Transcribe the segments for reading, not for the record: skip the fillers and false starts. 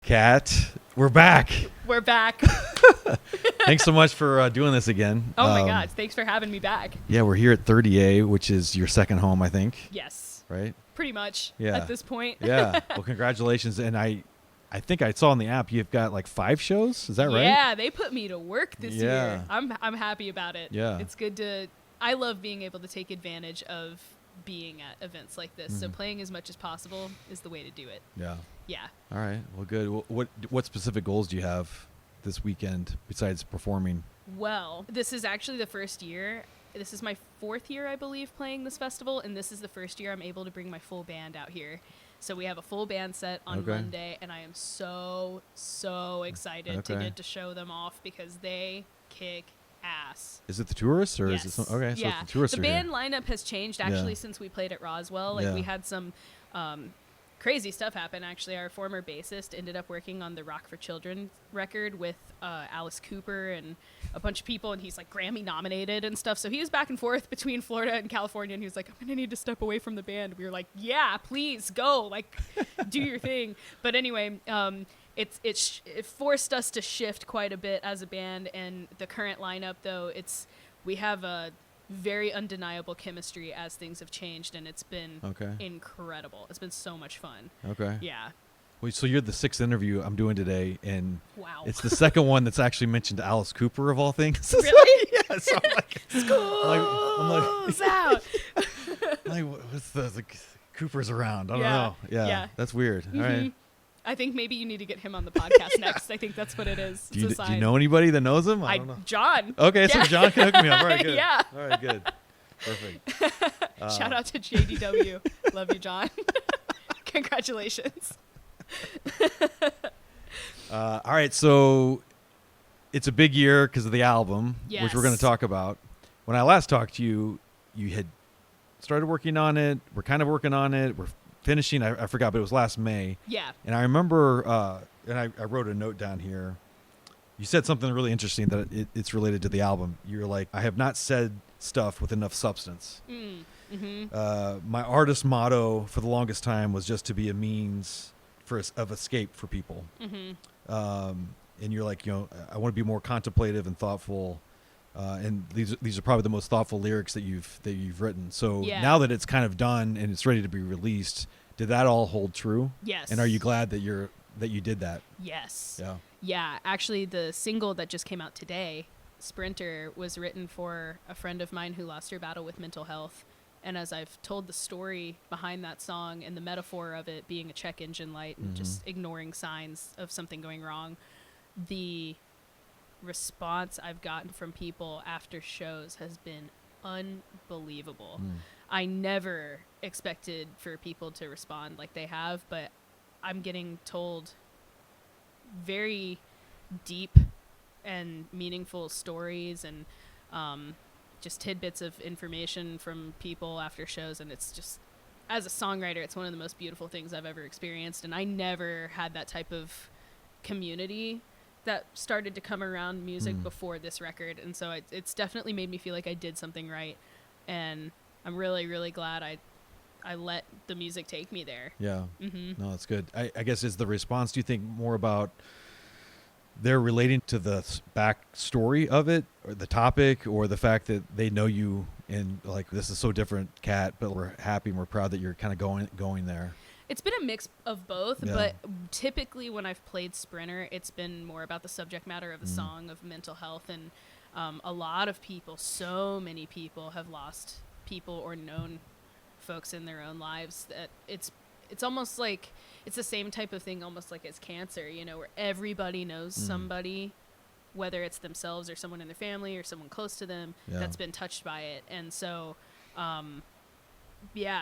Cat, we're back. We're back. Thanks so much for doing this again. Oh my God. Thanks for having me back. Yeah, we're here at 30A, which is your second home, I think. Yes. Right? Pretty much Yeah. at this point. Yeah. Well, congratulations. And I think I saw on the app you've got like 5 shows. Is that right? Yeah, they put me to work this Yeah. year. I'm happy about it. Yeah. It's good to I love being able to take advantage of being at events like this. So playing as much as possible is the way to do it. Yeah. Yeah. All right. Well, good. What specific goals do you have this weekend besides performing? Well, this is actually the first year. This is my 4th year, I believe, playing this festival, and this is the first year I'm able to bring my full band out here. So we have a full band set on Monday, and I am so excited to get to show them off because they kick ass. Is it the tourists or Yes. is it okay? Yeah. So the tourists the are band here. lineup has changed actually since we played at Roswell. Like we had some crazy stuff happen. Actually, our former bassist ended up working on the Rock for Children record with Alice Cooper and a bunch of people, and he's like Grammy nominated and stuff. So he was back and forth between Florida and California, and he was like, I'm gonna need to step away from the band. We were like, yeah, please go, like do your thing. But anyway, it forced us to shift quite a bit as a band, and the current lineup though, we have a very undeniable chemistry as things have changed, and it's been incredible. It's been so much fun. Okay. Yeah. Well, so you're the 6th interview I'm doing today, and Wow. it's the second one that's actually mentioned Alice Cooper of all things. Really? Yeah. So I'm like, School's out. what's the Cooper's around? I don't Yeah. know. Yeah. Yeah. That's weird. All right. I think maybe you need to get him on the podcast next. I think that's what it is. Do It's a you sign. know anybody that knows him? I don't know. John. Okay, so Yeah. John can hook me up. All right, good. Yeah. All right, good. Perfect. Shout out to JDW. Love you, John. Congratulations. All right, so it's a big year because of the album, which we're going to Yes. talk about. When I last talked to you, you had started working on it. We're kind of working on it. We're finishing. I forgot, but it was last May. Yeah. And I remember, and I wrote a note down here. You said something really interesting that it's related to the album. You're like, I have not said stuff with enough substance. My artist motto for the longest time was just to be a means of escape for people. And you're like, I want to be more contemplative and thoughtful. And these are probably the most thoughtful lyrics that you've written. So now that it's kind of done and it's ready to be released, did that all hold true? Yes. And are you glad that you did that? Yes. Yeah. Yeah. Actually, the single that just came out today, Sprinter, was written for a friend of mine who lost her battle with mental health. And as I've told the story behind that song and the metaphor of it being a check engine light and just ignoring signs of something going wrong, the response I've gotten from people after shows has been unbelievable. I never expected for people to respond like they have, but I'm getting told very deep and meaningful stories and just tidbits of information from people after shows, and it's just, as a songwriter, it's one of the most beautiful things I've ever experienced, and I never had that type of community that started to come around music before this record, and so it's definitely made me feel like I did something right, and I'm really, really glad I let the music take me there. Yeah. No, that's good. I guess is the response, do you think, more about they're relating to the backstory of it, or the topic, or the fact that they know you and like, this is so different, Cat, but we're happy and we're proud that you're kind of going there? It's been a mix of both, but typically when I've played Sprinter, it's been more about the subject matter of the song, of mental health, and a lot of people, so many people have lost people or known folks in their own lives that it's almost like it's the same type of thing, almost like it's cancer, where everybody knows somebody, whether it's themselves or someone in their family or someone close to them that's been touched by it. And so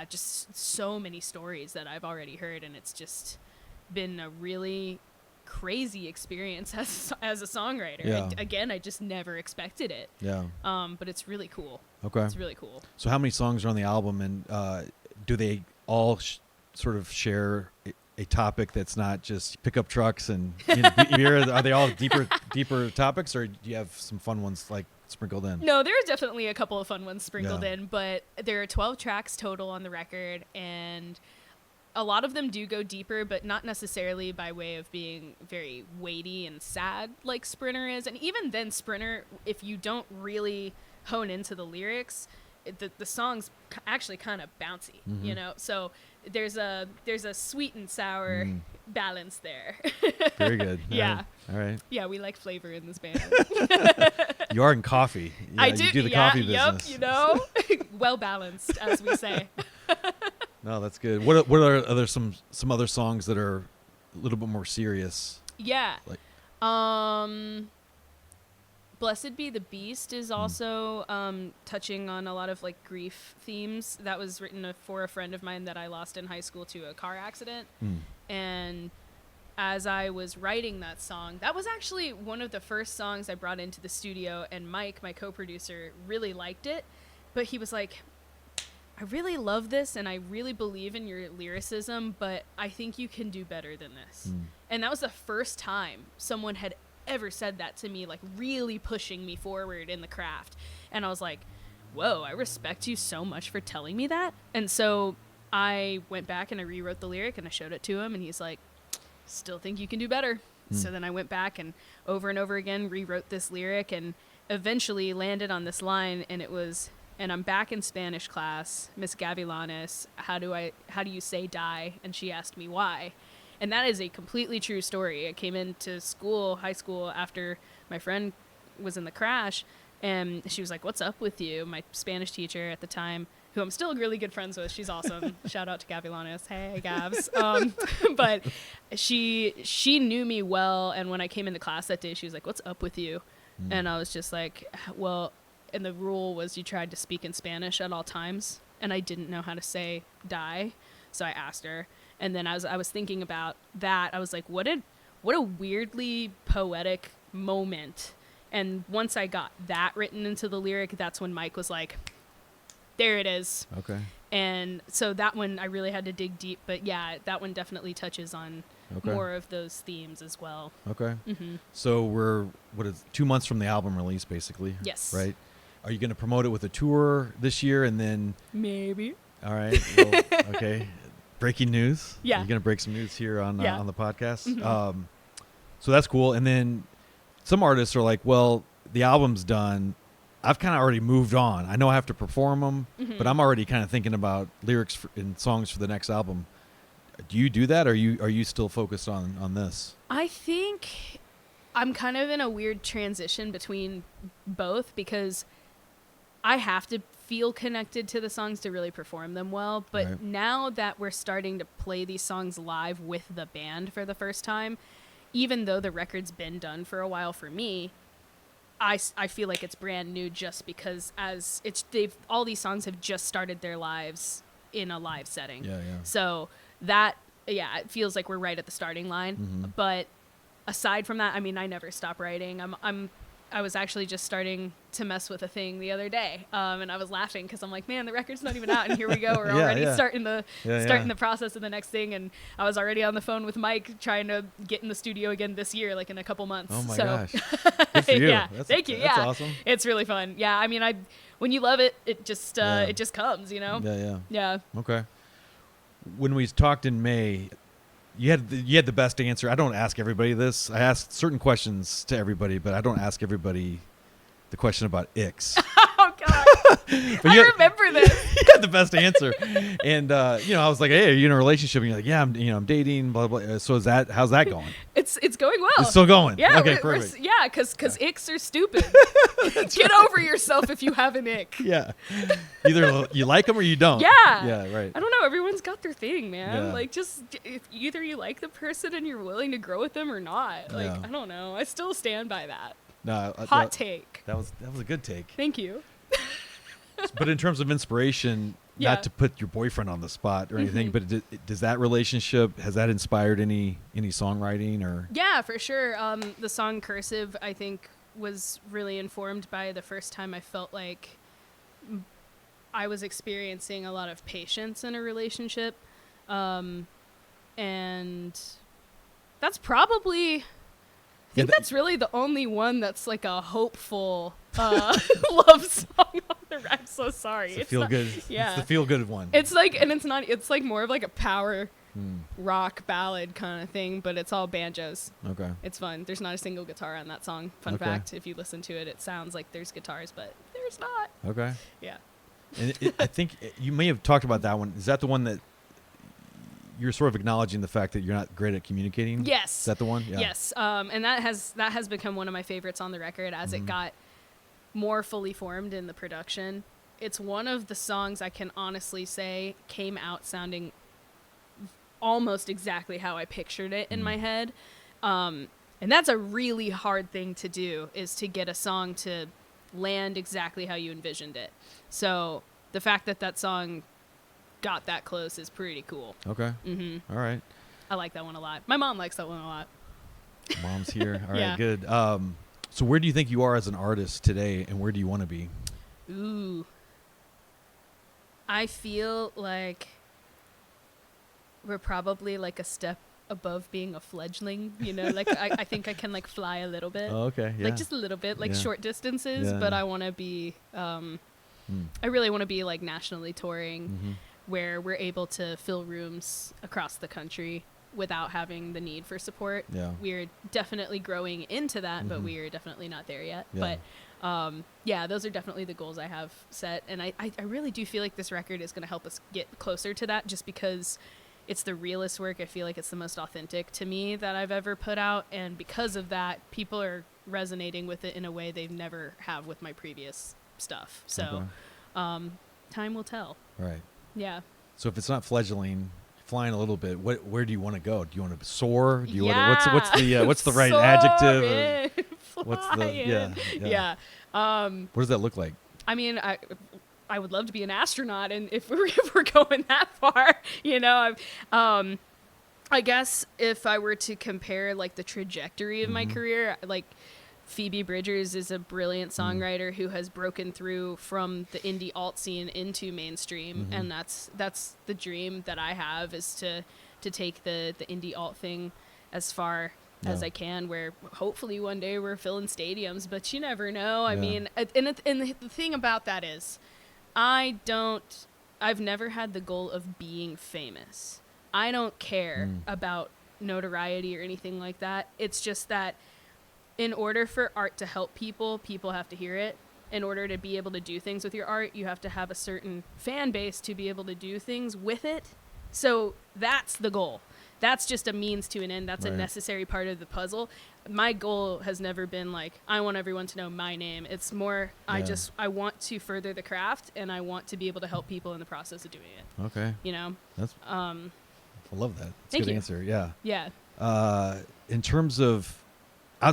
just so many stories that I've already heard, and it's just been a really crazy experience as a songwriter. Yeah. I just never expected it. Yeah. But it's really cool. Okay. It's really cool. So how many songs are on the album, and do they all sort of share a topic that's not just pickup trucks and beer? Are they all deeper topics, or do you have some fun ones like sprinkled in? No, there are definitely a couple of fun ones sprinkled in, but there are 12 tracks total on the record, and a lot of them do go deeper, but not necessarily by way of being very weighty and sad like Sprinter is. And even then, Sprinter, if you don't really hone into the lyrics, the song's actually kind of bouncy, you know? So there's a sweet and sour balance there. Very good. Yeah. All right. Yeah, we like flavor in this band. You are in coffee. Yeah, I do. You do the coffee business. Yep, you know, well balanced, as we say. No, that's good. What are some other songs that are a little bit more serious? Yeah. Like, Blessed Be the Beast is also touching on a lot of like grief themes. That was written for a friend of mine that I lost in high school to a car accident. And as I was writing that song, that was actually one of the first songs I brought into the studio, and Mike, my co-producer, really liked it. But he was like, I really love this and I really believe in your lyricism, but I think you can do better than this. And that was the first time someone had ever said that to me, like really pushing me forward in the craft. And I was like, whoa, I respect you so much for telling me that. And so I went back and I rewrote the lyric and I showed it to him, and he's like, still think you can do better. So then I went back and over again rewrote this lyric and eventually landed on this line, and it was, and I'm back in Spanish class, Miss Gavilanes, how do you say die? And she asked me why. And that is a completely true story. I came into high school, after my friend was in the crash, and she was like, what's up with you? My Spanish teacher at the time, who I'm still really good friends with. She's awesome. Shout out to Gavilanes. Hey, Gavs. But she knew me well, and when I came into class that day, she was like, what's up with you? And I was just like, well, and the rule was you tried to speak in Spanish at all times, and I didn't know how to say die, so I asked her. And then I was thinking about that. I was like, what a weirdly poetic moment. And once I got that written into the lyric, that's when Mike was like, there it is. Okay. And so that one I really had to dig deep, but yeah, that one definitely touches on more of those themes as well. Okay. So we're 2 months from the album release, basically. Yes. Right. Are you going to promote it with a tour this year, and then maybe? All right. Well, okay. Breaking news. Yeah. You're going to break some news here on the podcast. So that's cool. And then some artists are like, well, the album's done. I've kind of already moved on. I know I have to perform them, but I'm already kind of thinking about lyrics and songs for the next album. Do you do that, or are you still focused on this? I think I'm kind of in a weird transition between both, because I have to feel connected to the songs to really perform them well. But now that we're starting to play these songs live with the band for the first time, even though the record's been done for a while for me, I feel like it's brand new, just because all these songs have just started their lives in a live setting. So that, it feels like we're right at the starting line. But aside from that, I mean, I never stop writing. I was actually just starting to mess with a thing the other day, and I was laughing because I'm like, man, the record's not even out, and here we go, we're already starting the process of the next thing, and I was already on the phone with Mike trying to get in the studio again this year, like in a couple months. Oh my gosh! Good for you. Yeah, thank you. That's yeah, awesome. It's really fun. Yeah, I mean, when you love it, it just comes, you know. Yeah. Okay. When we talked in May, you had the best answer. I don't ask everybody this. I ask certain questions to everybody, but I don't ask everybody the question about icks. Oh God! I remember this. You had the best answer, and I was like, "Hey, are you in a relationship?" And you're like, "Yeah, I'm dating." Blah blah. So how's that going? It's going well. It's still going. Yeah. Okay, perfect. Because icks are stupid. Get over yourself if you have an ick. Yeah. Either you like them or you don't. Yeah. Yeah. Right. I don't know. Everyone's got their thing, man. Yeah. Like, just if either you like the person and you're willing to grow with them or not. Like, I don't know. I still stand by that. No. Hot take. That was a good take. Thank you. But in terms of inspiration, not to put your boyfriend on the spot or anything, but does that relationship, has that inspired any songwriting or? Yeah, for sure. The song Cursive, I think, was really informed by the first time I felt like I was experiencing a lot of patience in a relationship. And that's probably, I think that's really the only one that's like a hopeful love song on the rap. So sorry. It's the feel good. Yeah. It's the feel good one. It's like, and it's not, it's like more of like a power rock ballad kind of thing, but it's all banjos. Okay. It's fun. There's not a single guitar on that song. Fun Okay. fact, if you listen to it, it sounds like there's guitars, but there's not. Okay. Yeah. And I think you may have talked about that one. Is that the one that you're sort of acknowledging the fact that you're not great at communicating? Yes. Is that the one? Yeah. Yes. And that has become one of my favorites on the record as it got more fully formed in the production. It's one of the songs I can honestly say came out sounding almost exactly how I pictured it in my head. And that's a really hard thing to do, is to get a song to land exactly how you envisioned it. So the fact that that song got that close is pretty cool. Okay. All right. I like that one a lot. My mom likes that one a lot. Mom's here. All right. Yeah. Good. So where do you think you are as an artist today, and where do you want to be? Ooh. I feel like we're probably like a step above being a fledgling, you know, like I think I can like fly a little bit. Oh, okay. Yeah. Like just a little bit, like Yeah. short distances, Yeah, but yeah. I want to be, I really want to be like nationally touring where we're able to fill rooms across the country without having the need for support. Yeah. We're definitely growing into that, but we are definitely not there yet. Yeah. But yeah, those are definitely the goals I have set. And I really do feel like this record is going to help us get closer to that, just because it's the realest work. I feel like it's the most authentic to me that I've ever put out. And because of that, people are resonating with it in a way they've never have with my previous stuff. So time will tell. Right. Yeah. So if it's not fledgling, flying a little bit, where do you want to go? Do you want to soar? Do you Yeah. want to, what's the right adjective? Soarin', What's the yeah? yeah. What does that look like? I mean, I would love to be an astronaut, and if we're going that far, you know, I guess if I were to compare like the trajectory of my career, like Phoebe Bridgers is a brilliant songwriter who has broken through from the indie alt scene into mainstream, and that's the dream that I have, is to take the indie alt thing as far as I can, where hopefully one day we're filling stadiums, but you never know. I mean, and the thing about that is, I've never had the goal of being famous. I don't care about notoriety or anything like that. It's just that in order for art to help people, people have to hear it. In order to be able to do things with your art, you have to have a certain fan base to be able to do things with it. So that's the goal. That's just a means to an end. That's a necessary part of the puzzle. My goal has never been like, I want everyone to know my name. It's more, I want to further the craft, and I want to be able to help people in the process of doing it. Okay. You know? That's, I love that. That's Thank a good you. answer. Yeah. Yeah. In terms of,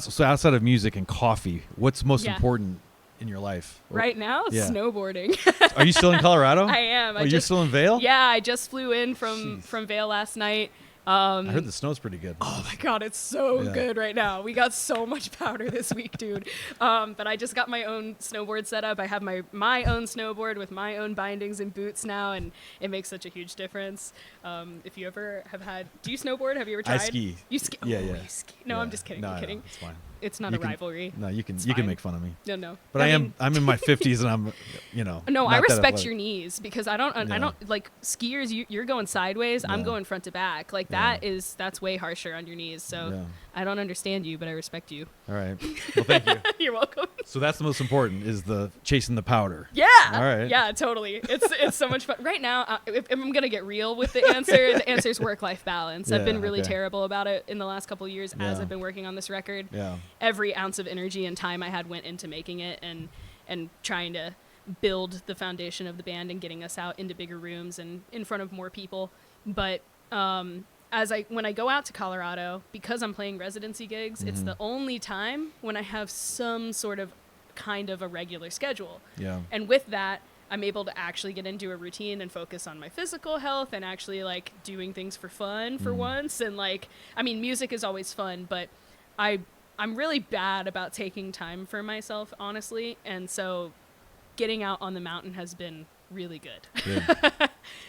so outside of music and coffee, what's most important in your life? Right now, Yeah. snowboarding. Are you still in Colorado? I am. You're still in Vail? Yeah, I just flew in from Vail last night. I heard the snow's pretty good. Oh my God, it's so good right now. We got so much powder this week, dude. But I just got my own snowboard set up. I have my own snowboard with my own bindings and boots now, and it makes such a huge difference. If you ever have had, do you snowboard? Have you ever tried? I ski. You ski? Yeah, oh, yeah. You ski. No, Yeah. I'm just kidding. No, I'm kidding. No, it's fine. It's not You a can- rivalry. No, you can fine. make fun of me. No. But I'm in my 50s, and I'm, No, not I that respect athletic. your knees, because I don't like skiers. You're going sideways. I'm Yeah. going front to back. Like Yeah. that's way harsher on your knees. So Yeah. I don't understand you, but I respect you. All right. Well, thank you. You're welcome. So that's the most important, is the chasing the powder. Yeah. All right. Yeah, totally. It's so much fun. Right now, if I'm going to get real with the answer is work-life balance. I've Yeah, been really okay. terrible about it in the last couple of years as Yeah. I've been working on this record. Yeah. Every ounce of energy and time I had went into making it and trying to build the foundation of the band and getting us out into bigger rooms and in front of more people. But when I go out to Colorado, because I'm playing residency gigs, it's the only time when I have some sort of kind of a regular schedule. Yeah. And with that, I'm able to actually get into a routine and focus on my physical health and actually like doing things for fun for once. And like, I mean, music is always fun, but I'm really bad about taking time for myself, honestly. And so getting out on the mountain has been really good. Good.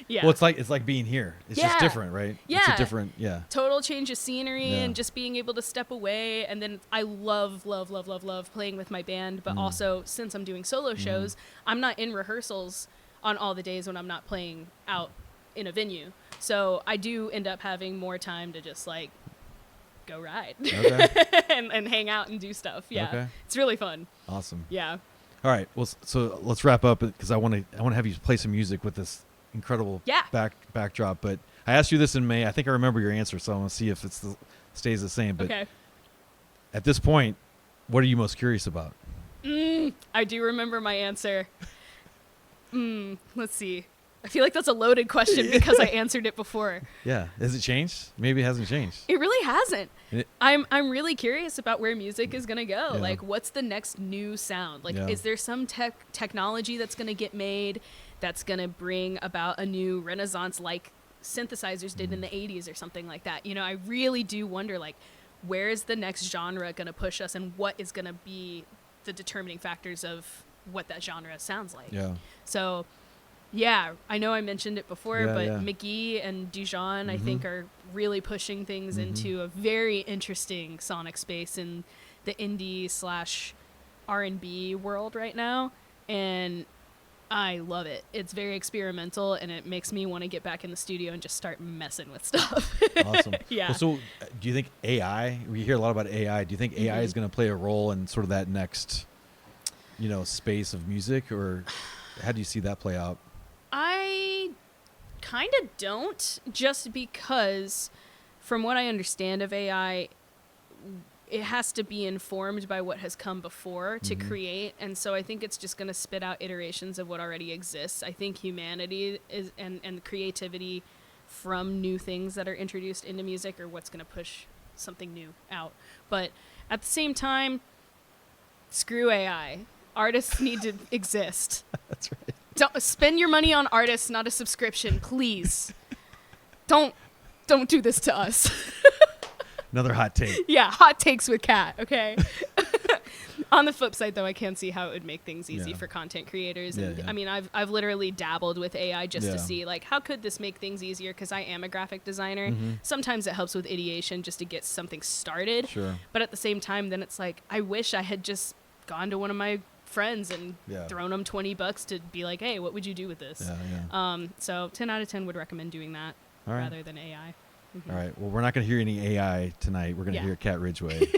Yeah. Well, it's like being here. It's just Yeah. different, right? It's Yeah. a different, Total change of scenery Yeah. and just being able to step away. And then I love playing with my band. But also, since I'm doing solo shows, I'm not in rehearsals on all the days when I'm not playing out in a venue. So I do end up having more time to just like go ride and hang out and do stuff. Yeah. Okay. It's really fun. Awesome. Yeah. All right. Well, so let's wrap up because I want to have you play some music with this incredible backdrop. But I asked you this in May. I think I remember your answer, so I want to see if it stays the same. But okay. At this point, what are you most curious about? I do remember my answer. Let's see. I feel like that's a loaded question because I answered it before. Yeah. Has it changed? Maybe it hasn't changed. It really hasn't. I'm really curious about where music is going to go. Yeah. Like, what's the next new sound? Like, is there some technology that's going to get made that's going to bring about a new renaissance like synthesizers did in the 80s or something like that? You know, I really do wonder, like, where is the next genre going to push us and what is going to be the determining factors of what that genre sounds like? Yeah. So... yeah, I know I mentioned it before, but McGee and Dijon, I think, are really pushing things into a very interesting sonic space in the indie / R&B world right now, and I love it. It's very experimental, and it makes me want to get back in the studio and just start messing with stuff. Awesome. Yeah. Well, so do you think AI, we hear a lot about AI, do you think AI is going to play a role in sort of that next, space of music, or how do you see that play out? I kind of don't, just because from what I understand of AI, it has to be informed by what has come before to create. And so I think it's just going to spit out iterations of what already exists. I think humanity is and creativity from new things that are introduced into music are what's going to push something new out. But at the same time, screw AI. Artists need to exist. That's right. Don't spend your money on artists, not a subscription, please. Don't do this to us. Another hot take. Yeah, hot takes with Cat, okay? On the flip side, though, I can see how it would make things easy for content creators. And I mean, I've literally dabbled with AI just to see, like, how could this make things easier? Because I am a graphic designer. Sometimes it helps with ideation just to get something started. Sure. But at the same time, then it's like, I wish I had just gone to one of my friends and thrown them $20 to be like, hey, what would you do with this? So 10 out of 10 would recommend doing that rather than AI. All right. Well, we're not going to hear any AI tonight. We're going to hear Cat Ridgeway.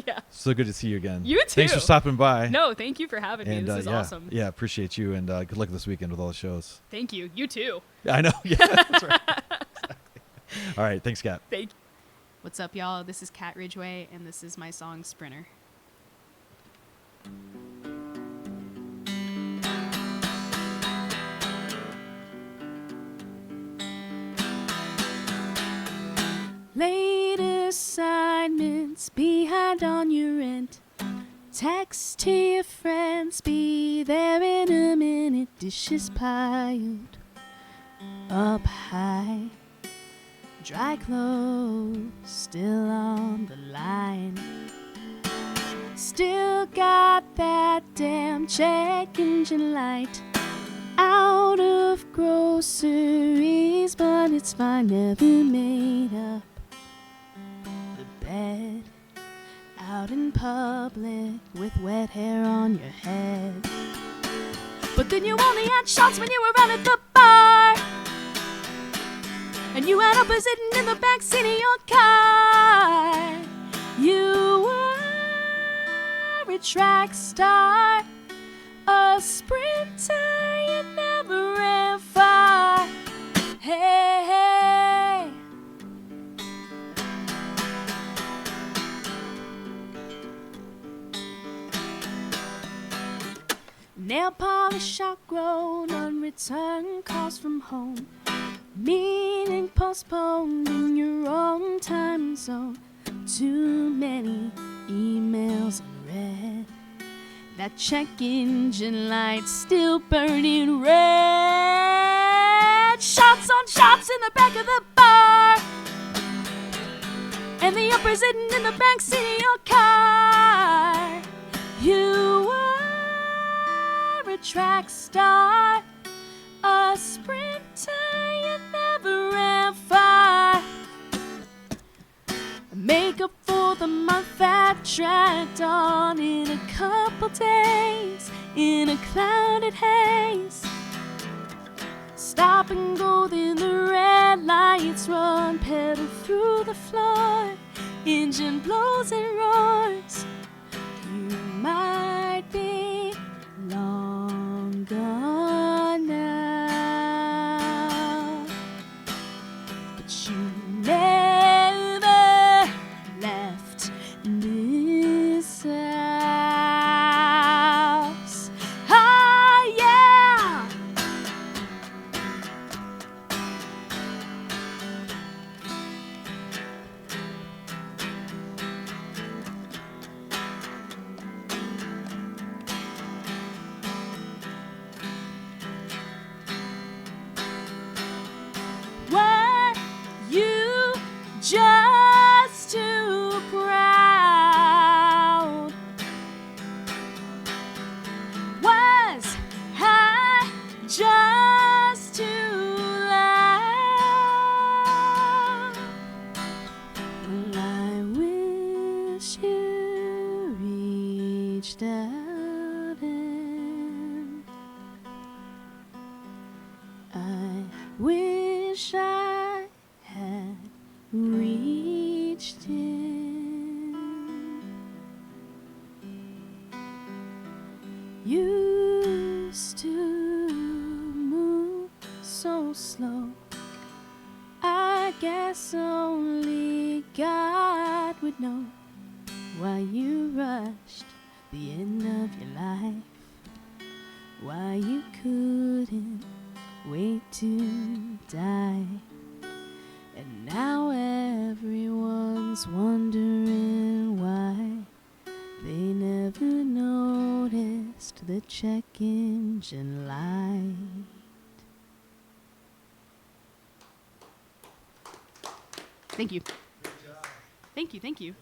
Yeah. So good to see you again. You too. Thanks for stopping by. No, thank you for having me. This is awesome. Yeah, appreciate you, and good luck this weekend with all the shows. Thank you. You too. I know. Yeah, that's right. Exactly. All right. Thanks, Cat. Thank you. What's up, y'all? This is Cat Ridgeway, and this is my song, Sprinter. Late assignments behind on your rent. Text to your friends, be there in a minute. Dishes piled up high. Dry clothes still on the line. Still got that damn check engine light. Out of groceries, but it's fine. Never made up the bed. Out in public with wet hair on your head. But then you only had shots when you were out at the bar. And you had others sitting in the backseat of your car. You were a track star, a sprinter, you never ran far. Hey, hey. Nail polish outgrown, unreturned calls from home. Meaning postponed in your own time zone. Too many emails unread. That check engine light still burning red. Shots on shots in the back of the bar. And the uppers sitting in the backseat of your car. You were a track star, a sprinter, you never ran far. Make up for the month that dragged on in a couple days, in a clouded haze. Stop and go, then the red light beats run, pedal through the floor, engine blows and roars. You might be long gone now, but you never left this house. Ah, yeah! Were you just too proud? Was I just too loud? Well, I wish you reached out and I wish I had reached in. Used to move so slow. I guess only God would know why you rushed the end of your life, why you couldn't wait to die. And now everyone's wondering why they never noticed the check engine light. Thank you. Thank you.